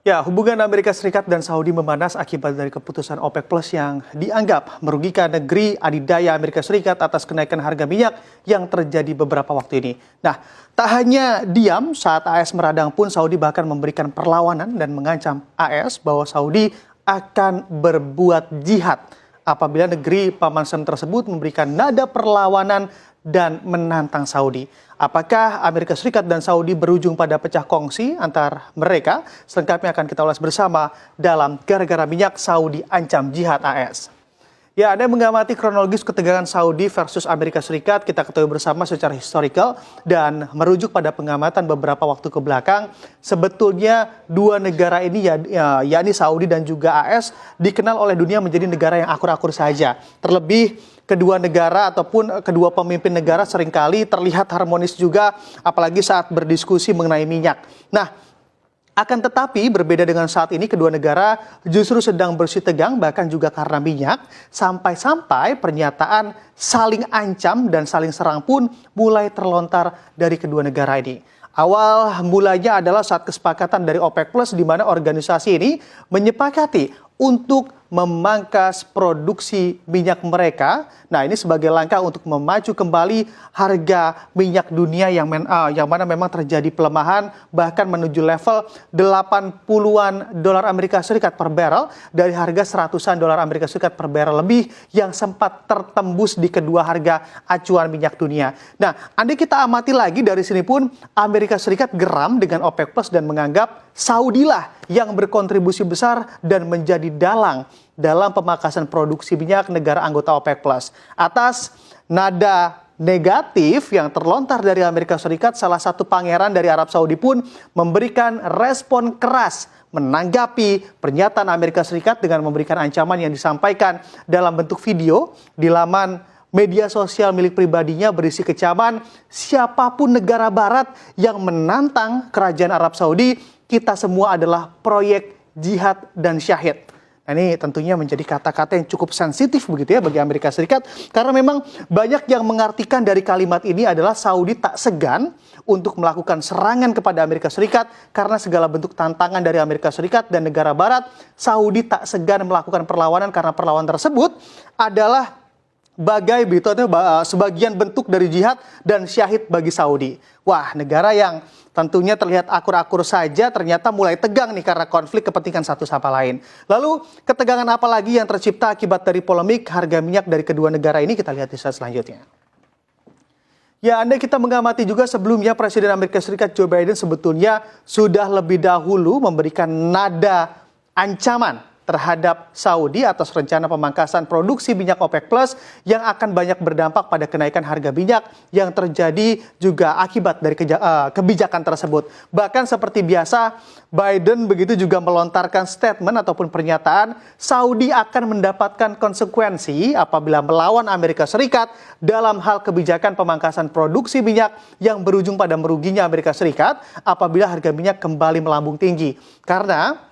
Ya, hubungan Amerika Serikat dan Saudi memanas akibat dari keputusan OPEC Plus yang dianggap merugikan negeri adidaya Amerika Serikat atas kenaikan harga minyak yang terjadi beberapa waktu ini. Nah, tak hanya diam saat AS meradang pun Saudi bahkan memberikan perlawanan dan mengancam AS bahwa Saudi akan berbuat jihad apabila negeri Paman Sam tersebut memberikan nada perlawanan dan menantang Saudi. Apakah Amerika Serikat dan Saudi berujung pada pecah kongsi antar mereka? Selengkapnya akan kita ulas bersama dalam Gara-gara Minyak Saudi Ancam Jihad AS. Ya, Anda mengamati kronologis ketegangan Saudi versus Amerika Serikat, kita ketahui bersama secara historical dan merujuk pada pengamatan beberapa waktu ke belakang. Sebetulnya dua negara ini, yakni Saudi dan juga AS, dikenal oleh dunia menjadi negara yang akur-akur saja. Terlebih kedua negara ataupun kedua pemimpin negara seringkali terlihat harmonis juga, apalagi saat berdiskusi mengenai minyak. Nah, akan tetapi berbeda dengan saat ini kedua negara justru sedang bersih tegang bahkan juga karena minyak, sampai-sampai pernyataan saling ancam dan saling serang pun mulai terlontar dari kedua negara ini. Awal mulanya adalah saat kesepakatan dari OPEC Plus di mana organisasi ini menyepakati untuk memangkas produksi minyak mereka. Nah, ini sebagai langkah untuk memacu kembali harga minyak dunia yang mana memang terjadi pelemahan bahkan menuju level 80-an dolar Amerika Serikat per barrel dari harga 100-an dolar Amerika Serikat per barrel lebih yang sempat tertembus di kedua harga acuan minyak dunia. Nah, andai kita amati lagi dari sini pun Amerika Serikat geram dengan OPEC Plus dan menganggap Saudi lah yang berkontribusi besar dan menjadi dalang dalam pemangkasan produksi minyak negara anggota OPEC Plus. Atas nada negatif yang terlontar dari Amerika Serikat, salah satu pangeran dari Arab Saudi pun memberikan respon keras menanggapi pernyataan Amerika Serikat dengan memberikan ancaman yang disampaikan dalam bentuk video di laman media sosial milik pribadinya berisi kecaman siapapun negara barat yang menantang kerajaan Arab Saudi, kita semua adalah proyek jihad dan syahid. Nah, ini tentunya menjadi kata-kata yang cukup sensitif begitu ya bagi Amerika Serikat. Karena memang banyak yang mengartikan dari kalimat ini adalah Saudi tak segan untuk melakukan serangan kepada Amerika Serikat. Karena segala bentuk tantangan dari Amerika Serikat dan negara barat, Saudi tak segan melakukan perlawanan karena perlawanan tersebut adalah sebagian bentuk dari jihad dan syahid bagi Saudi. Wah, negara yang tentunya terlihat akur-akur saja ternyata mulai tegang nih karena konflik kepentingan satu sama lain. Lalu ketegangan apa lagi yang tercipta akibat dari polemik harga minyak dari kedua negara ini? Kita lihat di slide selanjutnya. Ya, kita mengamati juga sebelumnya Presiden Amerika Serikat Joe Biden sebetulnya sudah lebih dahulu memberikan nada ancaman terhadap Saudi atas rencana pemangkasan produksi minyak OPEC Plus yang akan banyak berdampak pada kenaikan harga minyak yang terjadi juga akibat dari kebijakan tersebut. Bahkan seperti biasa, Biden begitu juga melontarkan statement ataupun pernyataan Saudi akan mendapatkan konsekuensi apabila melawan Amerika Serikat dalam hal kebijakan pemangkasan produksi minyak yang berujung pada meruginya Amerika Serikat apabila harga minyak kembali melambung tinggi. Karena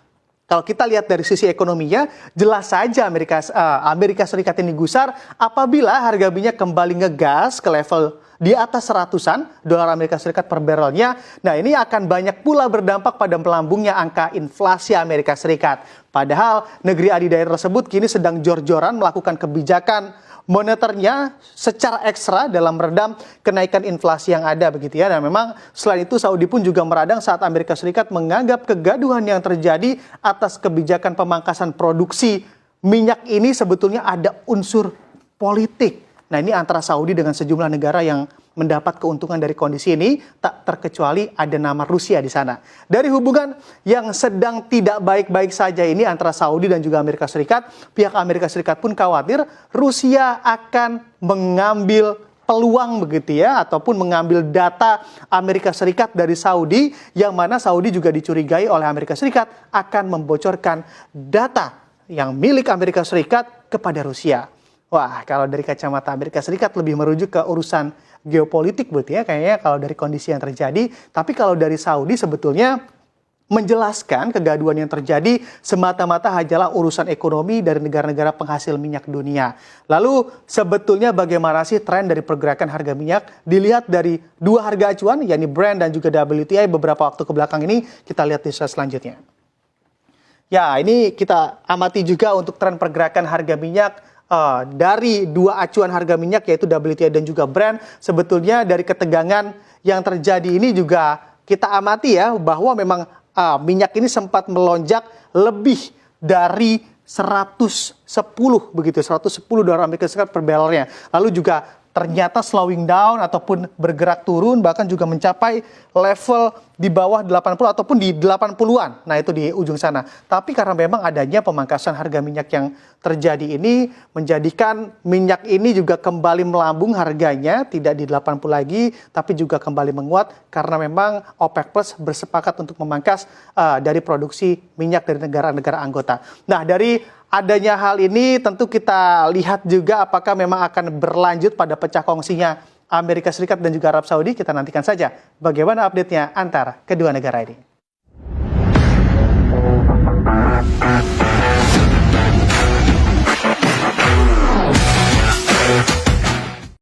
kalau kita lihat dari sisi ekonominya, jelas saja Amerika Serikat ini gusar apabila harga minyak kembali ngegas ke level di atas 100-an dolar Amerika Serikat per barrelnya. Nah, ini akan banyak pula berdampak pada melambungnya angka inflasi Amerika Serikat. Padahal negeri adidaya tersebut kini sedang jor-joran melakukan kebijakan moneternya secara ekstra dalam meredam kenaikan inflasi yang ada begitu ya. Dan memang selain itu Saudi pun juga meradang saat Amerika Serikat menganggap kegaduhan yang terjadi atas kebijakan pemangkasan produksi minyak ini sebetulnya ada unsur politik. Nah, ini antara Saudi dengan sejumlah negara yang mendapat keuntungan dari kondisi ini, tak terkecuali ada nama Rusia di sana. Dari hubungan yang sedang tidak baik-baik saja ini antara Saudi dan juga Amerika Serikat, pihak Amerika Serikat pun khawatir Rusia akan mengambil peluang begitu ya, ataupun mengambil data Amerika Serikat dari Saudi, yang mana Saudi juga dicurigai oleh Amerika Serikat akan membocorkan data yang milik Amerika Serikat kepada Rusia. Wah, kalau dari kacamata Amerika Serikat lebih merujuk ke urusan geopolitik begitu ya kayaknya kalau dari kondisi yang terjadi. Tapi kalau dari Saudi sebetulnya menjelaskan kegaduhan yang terjadi semata-mata hanyalah urusan ekonomi dari negara-negara penghasil minyak dunia. Lalu sebetulnya bagaimana sih tren dari pergerakan harga minyak? Dilihat dari dua harga acuan, yakni Brent dan juga WTI beberapa waktu ke belakang ini, kita lihat di slide selanjutnya. Ya, ini kita amati juga untuk tren pergerakan harga minyak dari dua acuan harga minyak yaitu WTI dan juga Brent. Sebetulnya dari ketegangan yang terjadi ini juga kita amati ya bahwa memang minyak ini sempat melonjak lebih dari 110 begitu, 110 dolar Amerika Serikat per barrelnya. Lalu juga ternyata slowing down ataupun bergerak turun bahkan juga mencapai level di bawah 80 ataupun di 80-an. Nah, itu di ujung sana. Tapi karena memang adanya pemangkasan harga minyak yang terjadi ini menjadikan minyak ini juga kembali melambung harganya, tidak di 80 lagi tapi juga kembali menguat karena memang OPEC Plus bersepakat untuk memangkas dari produksi minyak dari negara-negara anggota. Nah, dari adanya hal ini tentu kita lihat juga apakah memang akan berlanjut pada pecah kongsinya Amerika Serikat dan juga Arab Saudi. Kita nantikan saja bagaimana update-nya antara kedua negara ini.